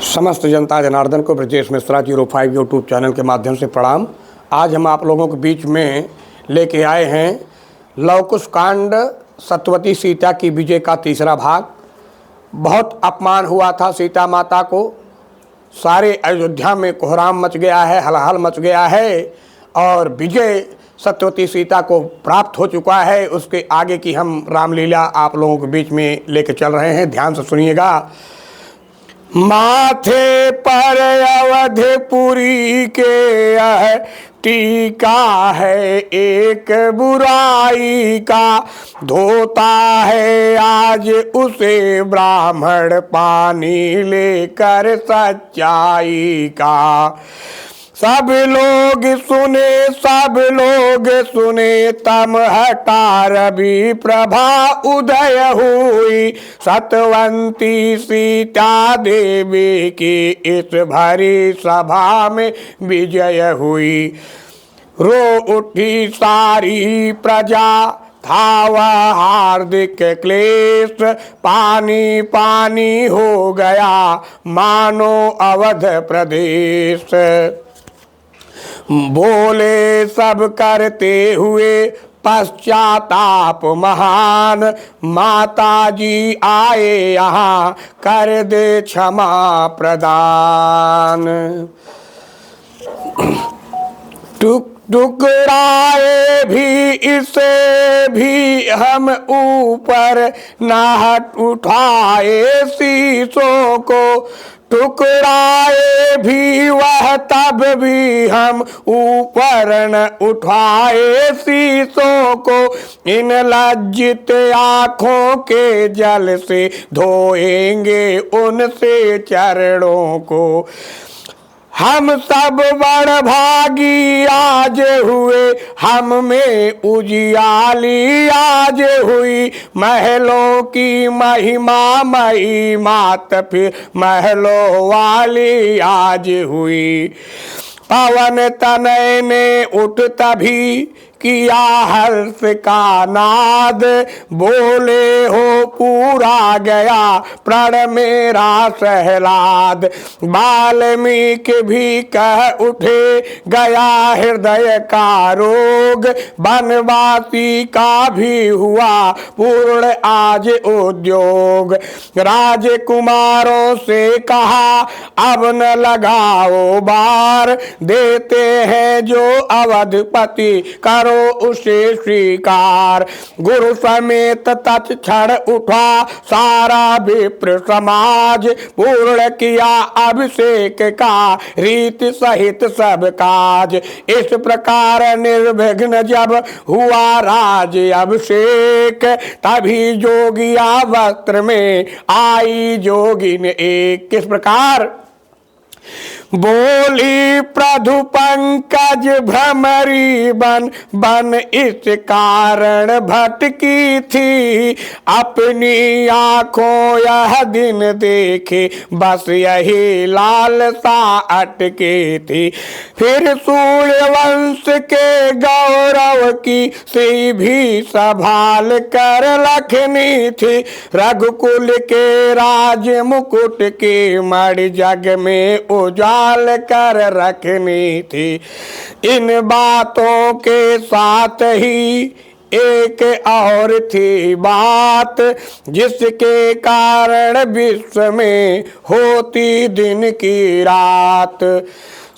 समस्त जनता जनार्दन को Brajesh Mishra 05 YouTube channel के माध्यम से प्रणाम। आज हम आप लोगों के बीच में लेके आए हैं लव कुश कांड सत्यवती सीता की विजय का तीसरा भाग। बहुत अपमान हुआ था सीता माता को, सारे अयोध्या में कोहराम मच गया है, हलहल मच गया है और विजय सत्यवती सीता को प्राप्त हो चुका है। उसके आगे की हम रामलीला आप लोगों के बीच में लेके चल रहे हैं, ध्यान से सुनिएगा। माथे पर अवधपुरी के टीका है एक बुराई का, धोता है आज उसे ब्राह्मण पानी लेकर सच्चाई का। सब लोग सुने तम हटा रवि प्रभा उदय हुई, सत्यवती सीता देवी की इस भरी सभा में विजय हुई। रो उठी सारी प्रजा था वह हार्दिक क्लेश, पानी पानी हो गया मानो अवध प्रदेश। बोले सब करते हुए पश्चाताप महान, माता जी आए यहाँ कर दे क्षमा प्रदान। टुकराए भी इसे भी हम ऊपर ना हट उठाए शीशों को, टुकराए भी वह तब भी हम ऊपर न उठाए शीशों को। इन लज्जित आँखों के जल से धोएंगे उनसे चरणों को। हम सब बड़ भागी आज हुए, हम में उजियाली आज हुई। महलों की महिमा मई मात फिर महलों वाली आज हुई। पवन तनय ने उठ तभी किया हर्ष का नाद, बोले हो पूरा गया प्रण मेरा सहलाद। वाल्मीकि भी कह उठे गया हृदय का रोग, वनवासी का भी हुआ पूर्ण आज उद्योग। राजकुमारों से कहा अब न लगाओ बार, देते हैं जो अवधपति करो उसे स्वीकार। गुरु समेत तत्क्षण उठा सारा विप्र समाज, पूर्ण किया अभिषेक का रीति सहित सब काज। इस प्रकार निर्विघ्न जब हुआ राज अभिषेक, तभी जोगिया वस्त्र में आई जोगिन एक। किस प्रकार बोली प्रधु पंकज भ्रमरी बन बन इस कारण भटकी थी। अपनी आँखों यह दिन देखे बस यही लालसा अटके थी। फिर सूर्यवंश के गौरव की सी भी संभाल कर रखनी थी। रघुकुल के राज मुकुट के मणि जग में उजाल कर रखनी थी। इन बातों के साथ ही एक और थी बात, जिसके कारण विश्व में होती दिन की रात।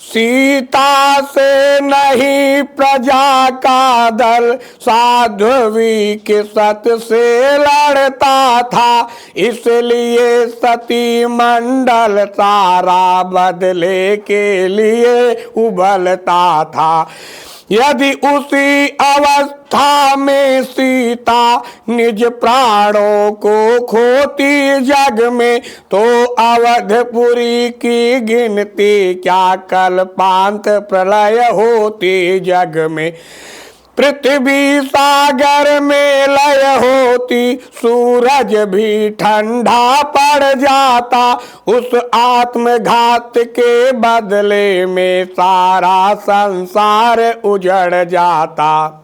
सीता से नहीं प्रजा का दल, साध्वी के सत से लड़ता था। इसलिए सती मंडल सारा बदले के लिए उबलता था। यदि उसी अवस्था में सीता निज प्राणों को खोती जग में, तो अवधपुरी की गिनती क्या कल्पांत प्रलय होती जग में। पृथ्वी सागर में लय होती, सूरज भी ठंडा पड़ जाता। उस आत्मघात के बदले में सारा संसार उजड़ जाता।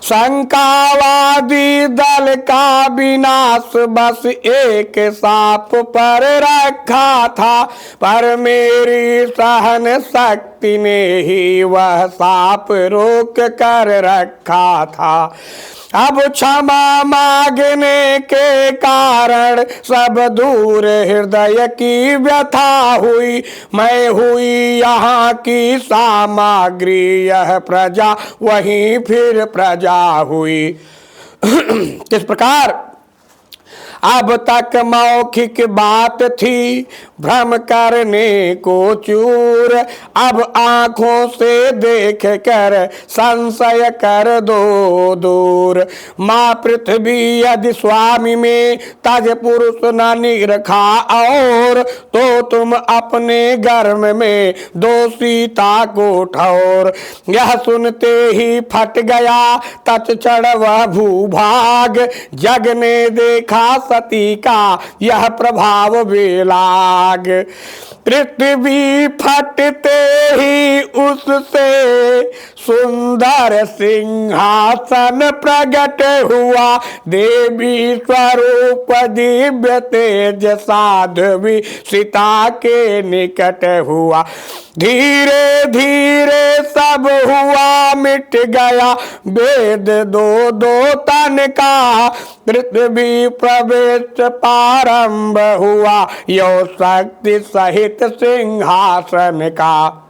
शंकावादी दल का विनाश बस एक सांप पर रखा था, पर मेरी सहन शक्ति ने ही वह सांप रोक कर रखा था। अब क्षमा मांगने के कारण सब दूर हृदय की व्यथा हुई। मैं हुई यहाँ की सामग्री, यह प्रजा वहीं फिर प्रजा हुई। किस प्रकार अब तक मौखिक बात थी भ्रम करने को चूर, अब आंखों से देख कर संशय कर दो दूर। माँ पृथ्वी यदि स्वामी में तज पुरुष न निरखा और, तो तुम अपने गर्म में दोषीता को ठौर। यह सुनते ही फट गया तत्क्षण वह भूभाग, जग ने देखा सती का यह प्रभाव बेलाग। पृथ्वी फटते ही उससे सुंदर सिंहासन प्रकट हुआ, देवी स्वरूप दिव्य तेज साध्वी सीता के निकट हुआ। धीरे धीरे सब हुआ मिट गया वेद दो दो तन का, पृथ्वी प्रवेश प्रारंभ हुआ यो शक्ति सहित सिंहासन का।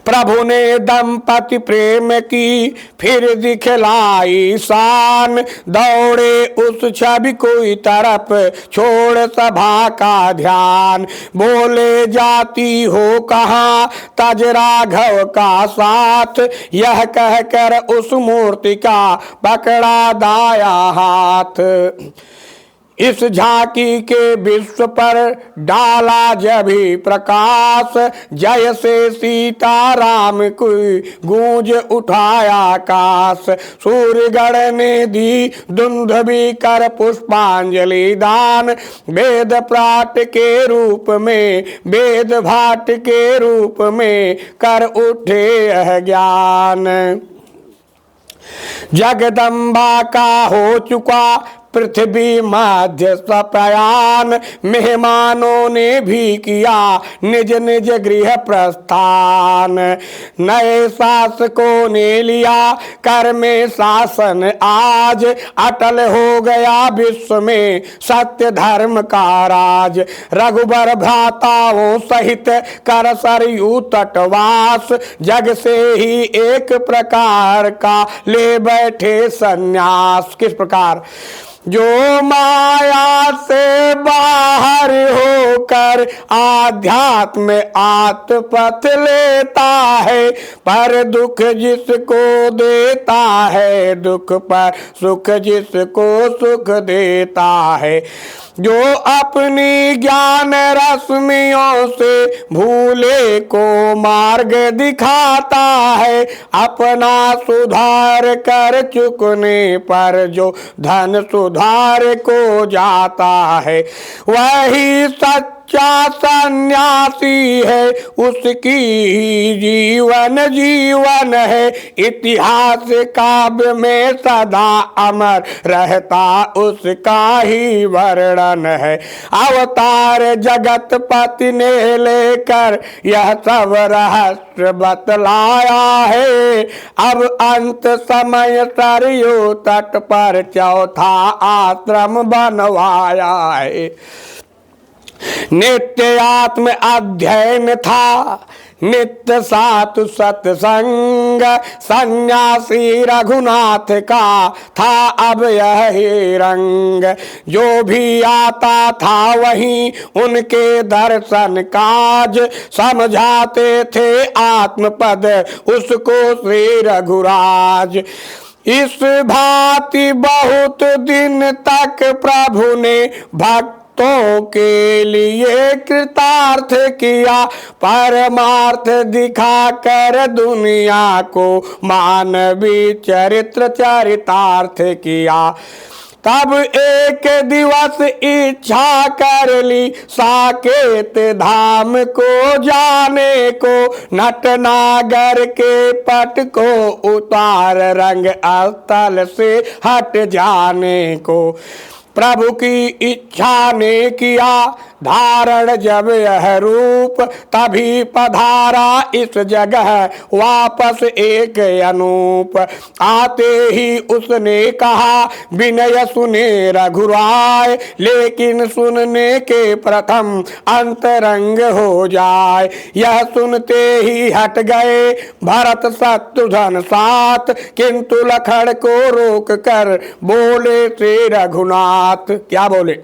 प्रभु ने दंपति प्रेम की फिर दिखलाई शान, दौड़े उस छवि कोई तरफ छोड़ सभा का ध्यान। बोले जाती हो कहाँ तज राघव का साथ, यह कहकर उस मूर्ति का पकड़ा दाया हाथ। इस झांकी के विश्व पर डाला जभी प्रकाश, जय से सीताराम कोई गूंज उठाया आकाश। सूर्यगण ने दी दुंदुभि कर पुष्पांजलि दान, वेद प्राट के रूप में वेद भाट के रूप में कर उठे यह ज्ञान। जगदम्बा का हो चुका पृथ्वी मध्य प्रयाण, मेहमानों ने भी किया निज निज गृह प्रस्थान। नए शासकों ने लिया कर में शासन आज, अटल हो गया विश्व में सत्य धर्म का राज। रघुबर भ्राताओं सहित कर सरयू तटवास, जग से ही एक प्रकार का ले बैठे संन्यास। किस प्रकार जो माया से बाहर होकर आध्यात्म आत्मपथ लेता है, पर दुख जिसको देता है दुख पर सुख जिसको सुख देता है। जो अपनी ज्ञान रश्मियों से भूले को मार्ग दिखाता है, अपना सुधार कर चुकने पर जो धन सुधार को जाता है, वही सच्चा सन्यासी है। उसकी ही जीवन है, इतिहास काव्य में सदा अमर रहता उसका ही वर्णन है। अवतार जगत पति ने लेकर यह सब रहस्य बतलाया है। अब अंत समय सरयू तट पर चौथा आश्रम बनवाया है। नित्य आत्म अध्ययन था, नित्य सातु सत्संग, सन्यासी रघुनाथ का था अब यही रंग। जो भी आता था वहीं उनके दर्शन काज, समझाते थे आत्मपद उसको श्री रघुराज। इस भांति बहुत दिन तक प्रभु ने भक्त के लिए कृतार्थ किया, परमार्थ दिखा कर दुनिया को मानवी चरित्र चरितार्थ किया। तब एक दिवस इच्छा कर ली साकेत धाम को जाने को, नटनागर के पट को उतार रंग स्थल से हट जाने को। प्रभु की इच्छा ने किया धारण जब यह रूप, तभी पधारा इस जगह वापस एक अनूप। आते ही उसने कहा विनय सुने रघुराय, लेकिन सुनने के प्रथम अंतरंग हो जाए। यह सुनते ही हट गए भरत शत्रुघ्न साथ, किंतु लखन को रोक कर बोले से रघुनाथ। क्या बोले?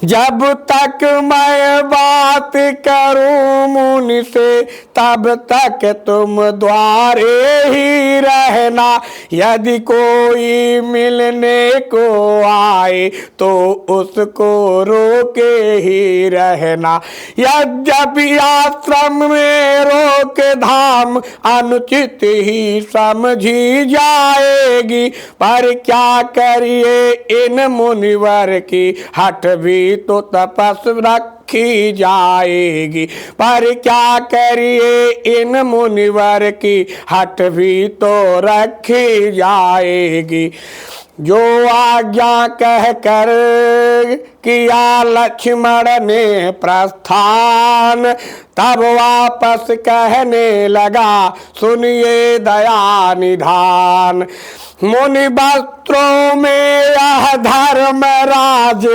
जब तक मैं बात करूं मुनि से, तब तक तुम द्वारे ही रहना। यदि कोई मिलने को आए तो उसको रोके ही रहना। यद्यपि आश्रम में रोक धाम अनुचित ही समझी जाएगी, पर क्या करिए इन मुनिवर की हठ भी तो तपस रखी जाएगी। पर क्या करिए इन मुनिवर की हठ भी तो रखी जाएगी। जो आज्ञा कह कर किया लक्ष्मण ने प्रस्थान, तब वापस कहने लगा सुनिए दया निधान। मुनि वस्त्रों में यह धर्मराज,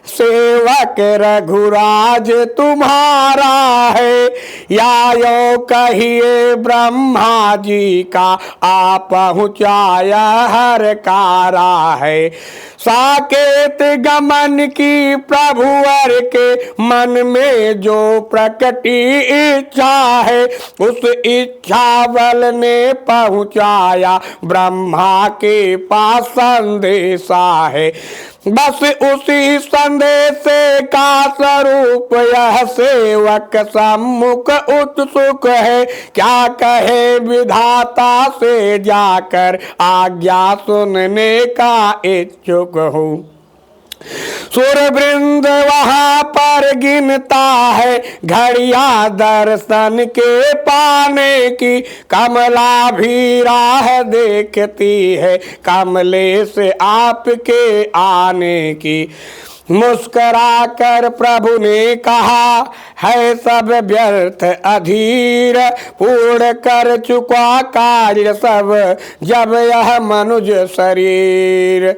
सेवक रघुराज तुम्हारा है। या यो कहिए ब्रह्मा जी का आ पहुँचाया हर कारा है। साकेत गमन की प्रभुवर के मन में जो प्रकटी इच्छा है, उस इच्छा बल ने पहुँचाया ब्रह्मा के पास संदेशा है। बस उसी संदेश का स्वरूप यह सेवक सम्मुख उत्सुक है। क्या कहे विधाता से जाकर आज्ञा सुनने का इच्छुक हूँ। सुरवृंद वहाँ पर गिनता है घड़िया दर्शन के पाने की। कमला भी राह देखती है कमले से आपके आने की। मुस्करा कर प्रभु ने कहा है सब व्यर्थ अधीर, पूर्ण कर चुका कार्य सब जब यह मनुज शरीर।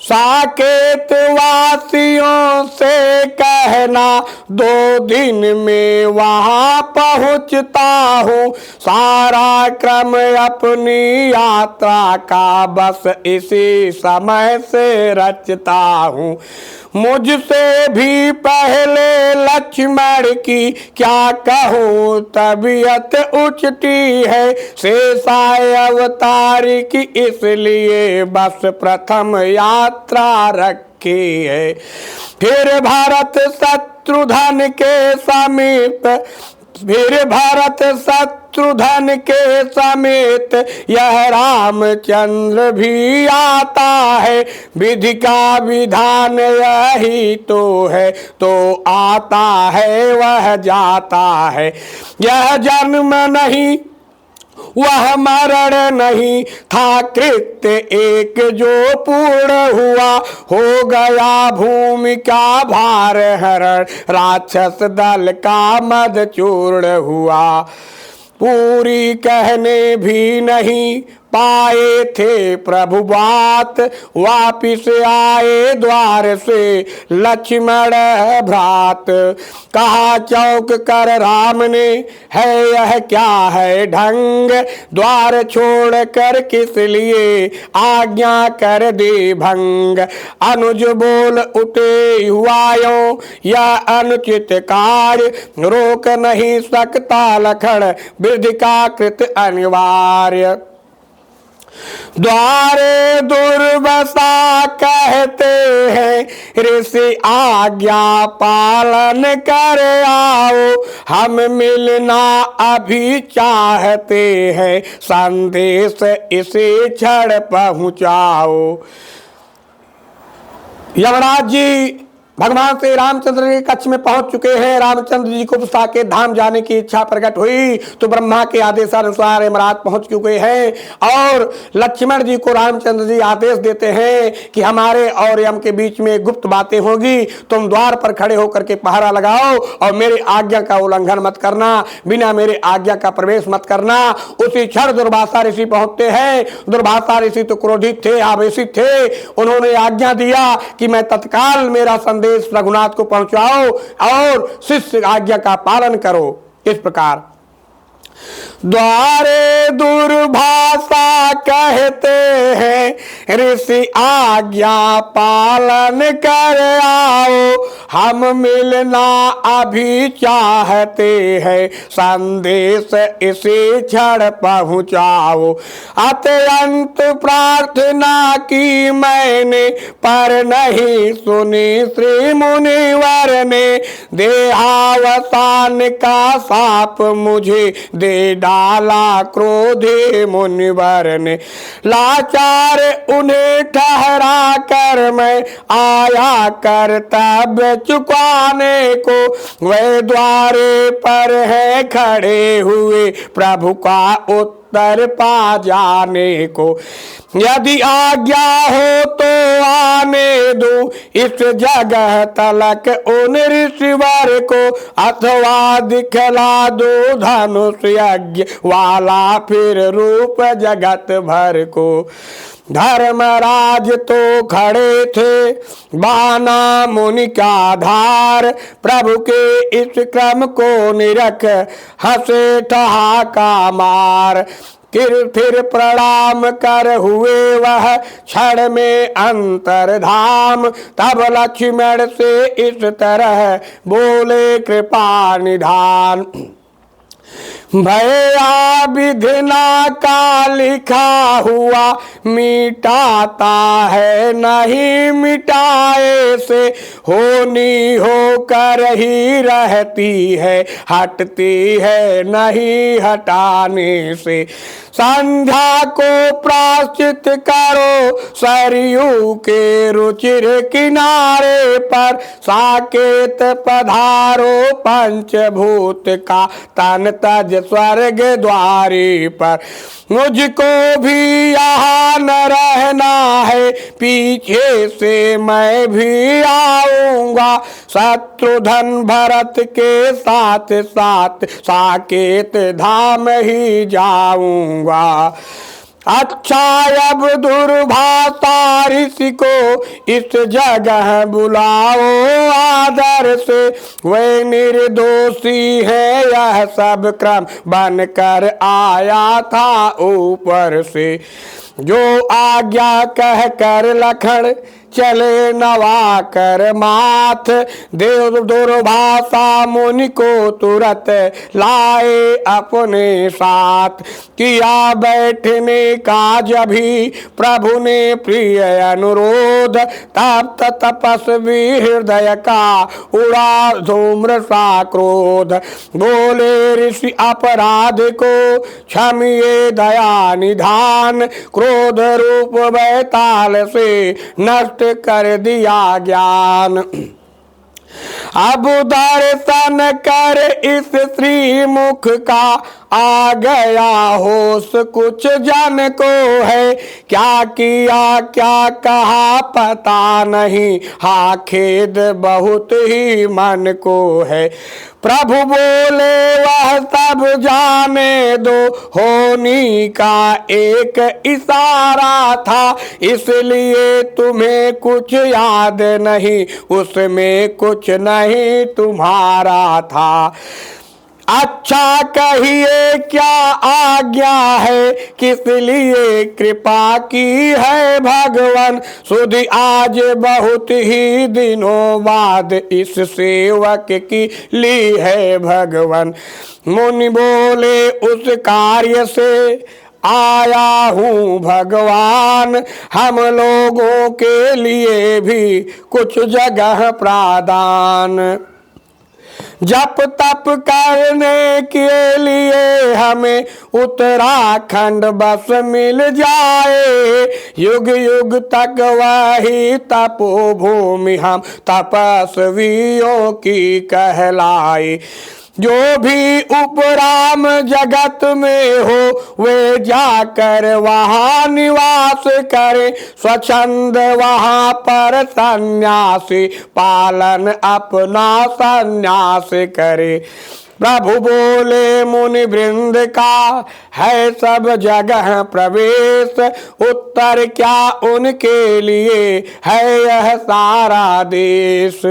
साकेत वासियों से कहना 2 दिन में वहाँ पहुँचता हूँ। सारा क्रम अपनी यात्रा का बस इसी समय से रचता हूँ। मुझसे भी पहले लक्ष्मण की क्या कहूँ तबीयत उचटी है। शेषाय अवतारी की इसलिए बस प्रथम यात्रा रखी है। फिर भरत शत्रुघ्न के समीप, फिर भरत शत्रुघ्न के समेत यह रामचंद्र भी आता है। विधि का विधान यही तो है, तो आता है वह जाता है। यह जन्म नहीं वह मरण नहीं था, कृत्य एक जो पूर्ण हुआ। हो गया भूमि का भार हरण, राक्षस दल का मद चूर्ण हुआ। पूरी कहने भी नहीं पाए थे प्रभु बात, वापिस आए द्वार से लक्ष्मण भ्रात। कहा चौक कर राम ने है यह क्या है ढंग, द्वार छोड़ कर किस लिए आज्ञा कर दे भंग। अनुज बोल उठे हुआयों यह अनुचित कार्य, रोक नहीं सकता लखन विधि का कृत अनिवार्य। द्वारे दुर्वसा कहते हैं ऋषि आज्ञा पालन कर आओ। हम मिलना अभी चाहते हैं, संदेश इसे क्षण पहुँचाओ। यमराज जी भगवान श्री रामचंद्र के कक्ष में पहुंच चुके हैं। रामचंद्र जी को साकेत धाम जाने की इच्छा प्रकट हुई तो ब्रह्मा के आदेशानुसार यमराज पहुंच चुके हैं और लक्ष्मण जी को रामचंद्र जी आदेश देते हैं कि हमारे और यम के बीच में गुप्त बातें होगी, तुम द्वार पर खड़े होकर के पहरा लगाओ और मेरे आज्ञा का उल्लंघन मत करना, बिना मेरे आज्ञा का प्रवेश मत करना। उसी क्षण दुर्वासा ऋषि पहुंचते हैं। दुर्वासा ऋषि तो क्रोधित थे, आवेशित थे। उन्होंने आज्ञा दिया कि मैं तत्काल मेरा संदेश रघुनाथ को पहुंचाओ और शिष्य आज्ञा का पालन करो। इस प्रकार द्वारे दुर्भाषा कहते हैं ऋषि आज्ञा पालन कर आओ, हम मिलना अभी चाहते हैं संदेश इसी क्षण पहुंचाओ। अत्यंत प्रार्थना की मैंने पर नहीं सुनी श्री मुनिवर ने, देहावसान का साप मुझे दे डाला क्रोधे मुनिवर ने। लाचार उन्हें ठहरा कर मैं आया कर्तव्य चुकाने को, वे द्वारे पर है खड़े हुए प्रभु का उत्तर पा जाने को। यदि आज्ञा हो तो आने दो इस जगह तलक उन ऋषिवर को, अथवा दिखला दो धनुष यज्ञ वाला फिर रूप जगत भर को। धर्मराज तो खड़े थे बाना मुनि का धार, प्रभु के इस क्रम को निरख हंसे ठहाका मार। फिर प्रणाम कर हुए वह क्षण में अंतर्धाम, तब लक्ष्मण से इस तरह बोले कृपा निधान। भया विधिना का लिखा हुआ मिटाता है नहीं मिटाए से, होनी होकर ही रहती है हटती है नहीं हटाने से। संध्या को प्राश्चित करो सरयू के रुचिर किनारे पर, साकेत पधारो पंचभूत का तन तज स्वर्ग द्वारे पर। मुझको भी यहाँ न रहना है पीछे से मैं भी आऊंगा, शत्रुघ्न भरत के साथ साथ साकेत धाम ही जाऊंगा। अच्छा अब दुर्भाषा ऋषि को इस जगह बुलाओ आदर से, वे निर्दोषी है यह सब क्रम बनकर आया था ऊपर से। जो आज्ञा कह कर लखन चले नवा कर माथ, देव दुर्भाषा मुनि को तुरंत लाए अपने साथ। किया बैठने का जभी प्रभु ने प्रिय अनुरोध, तब तपस्वी हृदय का उड़ा धूम्र सा क्रोध। बोले ऋषि अपराध को क्षमिए दया निधान, क्रोध रूप बैताल से नष्ट कर दिया ज्ञान। अब दर्शन कर इस श्रीमुख का आ गया होश कुछ जन को है, क्या किया क्या कहा पता नहीं, हाँ खेद बहुत ही मन को है। प्रभु बोले वह सब जाने दो, होनी का एक इशारा था, इसलिए तुम्हें कुछ याद नहीं, उसमें कुछ नहीं तुम्हारा था। अच्छा कहिए क्या आज्ञा है, किस लिए कृपा की है भगवान, सुध आज बहुत ही दिनों बाद इस सेवक की ली है भगवान। मुनि बोले उस कार्य से आया हूँ भगवान, हम लोगों के लिए भी कुछ जगह प्रादान। जप तप करने के लिए हमें उत्तराखंड बस मिल जाए, युग युग तक वही तपोभूमि हम तपस्वियों की कहलाए। जो भी उपराम जगत में हो वे जाकर वहाँ निवास करे, स्वच्छंद वहाँ पर सन्यासी पालन अपना सन्यास करे। प्रभु बोले मुनि वृंद का है सब जगह प्रवेश, उत्तर क्या उनके लिए है यह सारा देश।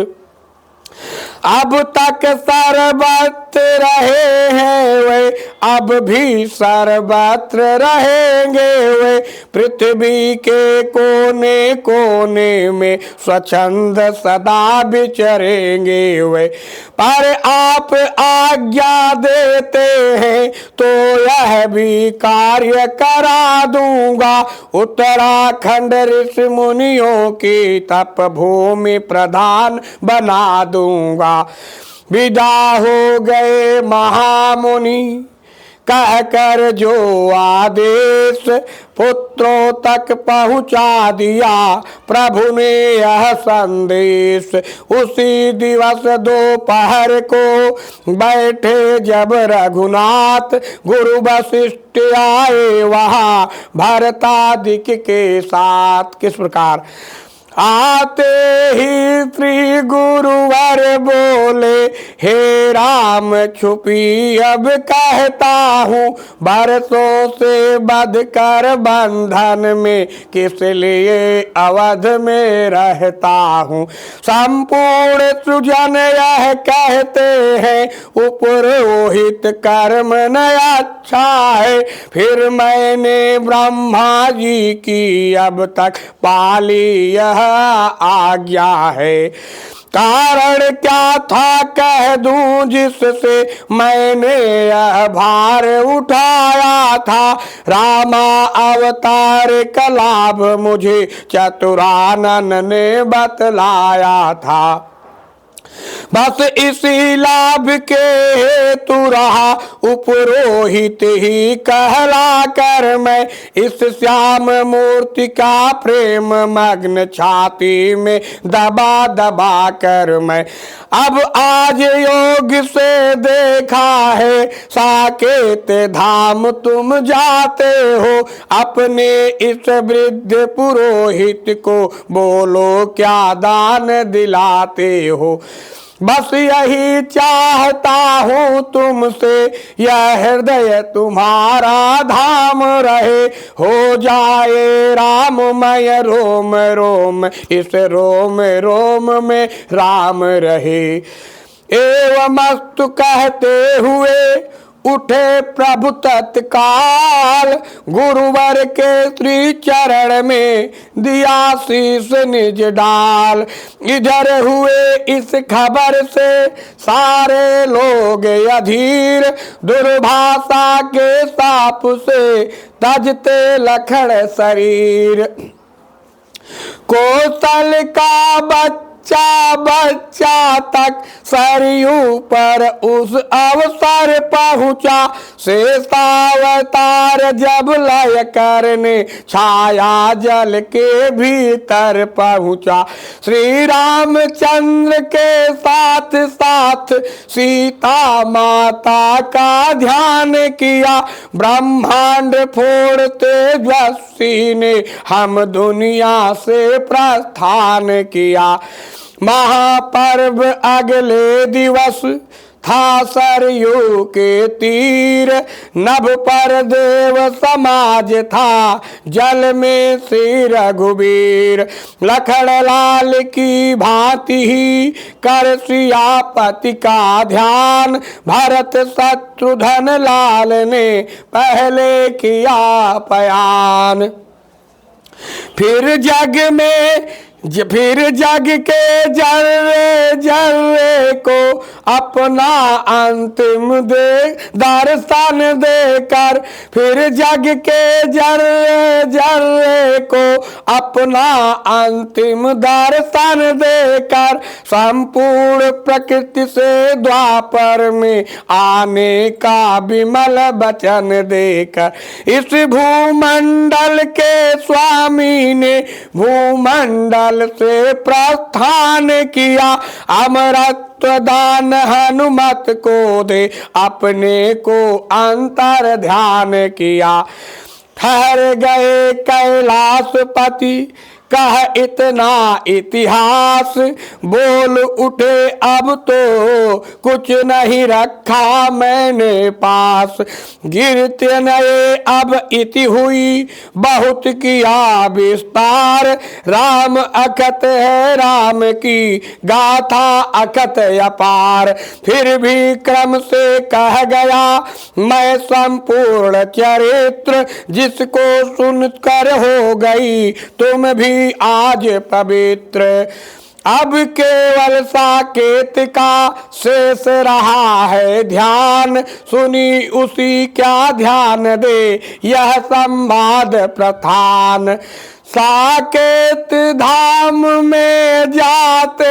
अब तक सर्वत्र रहे हैं वे, अब भी सर्वत्र रहेंगे वे, पृथ्वी के कोने कोने में स्वच्छंद सदा विचरेंगे वे। पर आप आज्ञा देते हैं तो यह भी कार्य करा दूंगा, उत्तराखंड ऋषि मुनियों की तपभूमि प्रधान बना दूंगा। विदा हो गए महामुनि कहकर जो आदेश, पुत्रों तक पहुंचा दिया प्रभु ने यह संदेश। उसी दिवस दोपहर को बैठे जब रघुनाथ, गुरु वशिष्ठ आए वहाँ भरतादिक के साथ। किस प्रकार आते ही श्री गुरुवर बोले, हे राम छुपी अब कहता हूँ, बरसों से बंध कर बंधन में किस लिए अवध में रहता हूँ। संपूर्ण सुजन यह कहते हैं उपरोहित कर्म न अच्छा है, फिर मैंने ब्रह्मा जी की अब तक पाली यह आज्ञा है। कारण क्या था कह दूं जिससे मैंने यह भार उठाया था, रामा अवतार का लाभ मुझे चतुरानन ने बतलाया था। बस इसी लाभ के हेतु रहा उपरोहित ही कहला कर मैं, इस श्याम मूर्ति का प्रेम मग्न छाती में दबा दबा कर मैं। अब आज योग से देखा है साकेत धाम तुम जाते हो, अपने इस वृद्ध पुरोहित को बोलो क्या दान दिलाते हो। बस यही चाहता हूँ तुमसे यह हृदय तुम्हारा धाम रहे, हो जाए राममय रोम रोम, इस रोम रोम में राम रहे। एवमस्तु कहते हुए उठे प्रभु तत्काल, गुरुवर के श्री चरण में दिया शीश निज डाल। इधर हुए इस खबर से सारे लोग अधीर, दुर्भाषा के साप से तजते लखड़ शरीर। कौशल का बच्चा तक सरयू पर उस अवसर पहुंचा, शेषावतार जब लय करने छाया जल के भीतर पहुंचा। श्री रामचंद्र के साथ साथ सीता माता का ध्यान किया, ब्रह्मांड फोड़ तेजस्वी ने हम दुनिया से प्रस्थान किया। महापर्व अगले दिवस था सरयू के तीर, नभ पर देव समाज था जल में श्री रघुबीर। लखड़ लाल की भांति ही कर सियापति का ध्यान, भरत शत्रुघ्न लाल ने पहले किया पयान। फिर जग के जर्रे जर्रे जय को अपना अंतिम दर्शन देकर, फिर जग के जर्रे जर्रे को अपना अंतिम दर्शन देकर, संपूर्ण प्रकृति से द्वापर में आने का विमल वचन देकर, इस भूमंडल के स्वामी ने भूमंडल से प्रस्थान किया, अमरत्व दान हनुमत को दे अपने को अंतर ध्यान किया। ठहर गए कैलाशपति कह इतना इतिहास, बोल उठे अब तो कुछ नहीं रखा मैंने पास, गिरते नए अब इति हुई बहुत किया विस्तार, राम अकथ है राम की गाथा अकथ अपार, फिर भी क्रम से कह गया मैं संपूर्ण चरित्र, जिसको सुनकर हो गई तुम भी आज पवित्र, अब केवल साकेत का शेष रहा है ध्यान, सुनी उसी क्या ध्यान दे यह संवाद प्रधान, साकेत धाम में जाते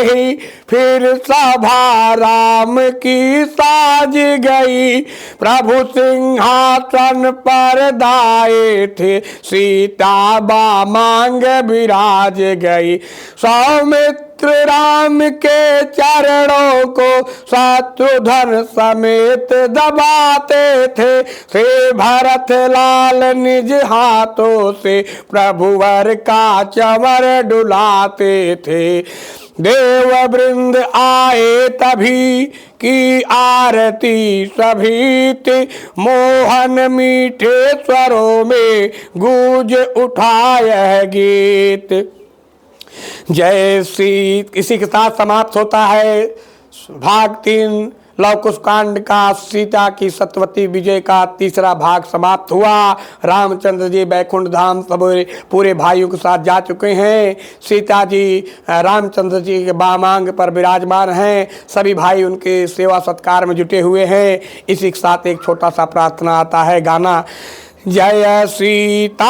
ही फिर सभा राम की साज गई, प्रभु सिंहासन पर दाए थे सीता बामांग विराज गई, सौमित्र राम के चरणों को शत्रुघ्न समेत दबाते थे, से भरत लाल निज हाथों से प्रभुवर का चवर डुलाते थे, देव वृंद आए तभी की आरती सभी थी, मोहन मीठे स्वरों में गूंज उठा यह गीत। जय श्री। इसी के साथ समाप्त होता है भाग 3 लव कुश कांड का, सीता की सत्यवती विजय का तीसरा भाग समाप्त हुआ। रामचंद्र जी बैकुंठ धाम सब पूरे भाइयों के साथ जा चुके हैं। सीता जी रामचंद्र जी के बामांग पर विराजमान हैं। सभी भाई उनके सेवा सत्कार में जुटे हुए हैं। इसी के साथ एक छोटा सा प्रार्थना आता है गाना। जय सीतापति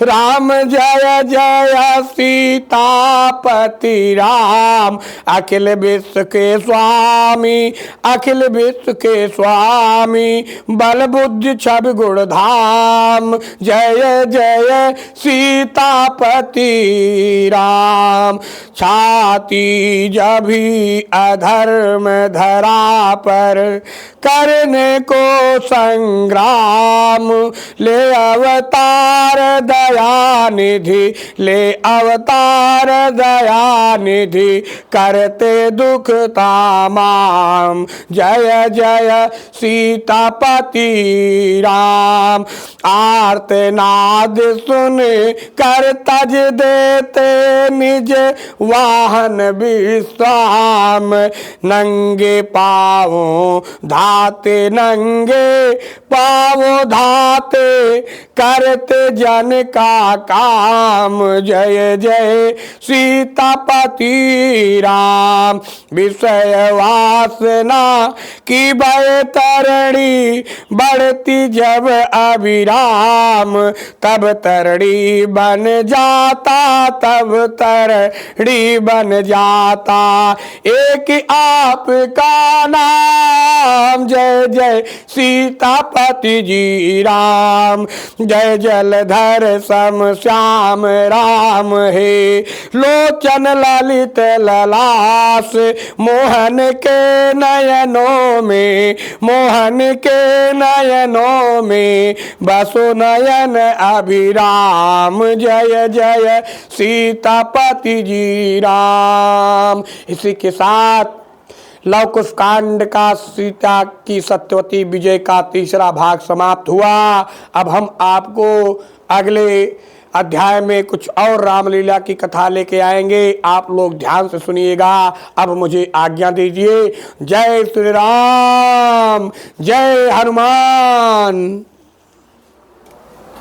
राम जय जय सीतापति राम, अखिल विश्व के स्वामी अखिल विश्व के स्वामी, बल बुद्धि छवि गुण धाम, जय जय सीतापति राम। छाती जभी अधर्म धरा पर करने को संग्राम, ले अवतार दया निधि ले अवतार दया निधि, करते दुख तमाम, जय जय सीतापति राम। आर्तनाद सुन कर तज देते निज वाहन विश्राम, नंगे पाँवों धाते नंगे पाँवों धाते, करते जन का काम, जय जय सीतापति राम। विषय वासना की बैतरणी बढ़ती जब अविराम, तब तरड़ी बन जाता तब तरड़ी बन जाता, एक आपका नाम, जय जय सीतापति जी राम। जय जलधर सम श्याम राम हे, लोचन ललित ललास, मोहन के नयनों में मोहन के नयनों में, बसो नयन अभिराम, जय जय सीतापति जी राम। इसी के साथ लव कुश कांड का सीता की सत्यवती विजय का तीसरा भाग समाप्त हुआ। अब हम आपको अगले अध्याय में कुछ और रामलीला की कथा लेके आएंगे। आप लोग ध्यान से सुनिएगा। अब मुझे आज्ञा दीजिए। जय श्री राम, जय हनुमान।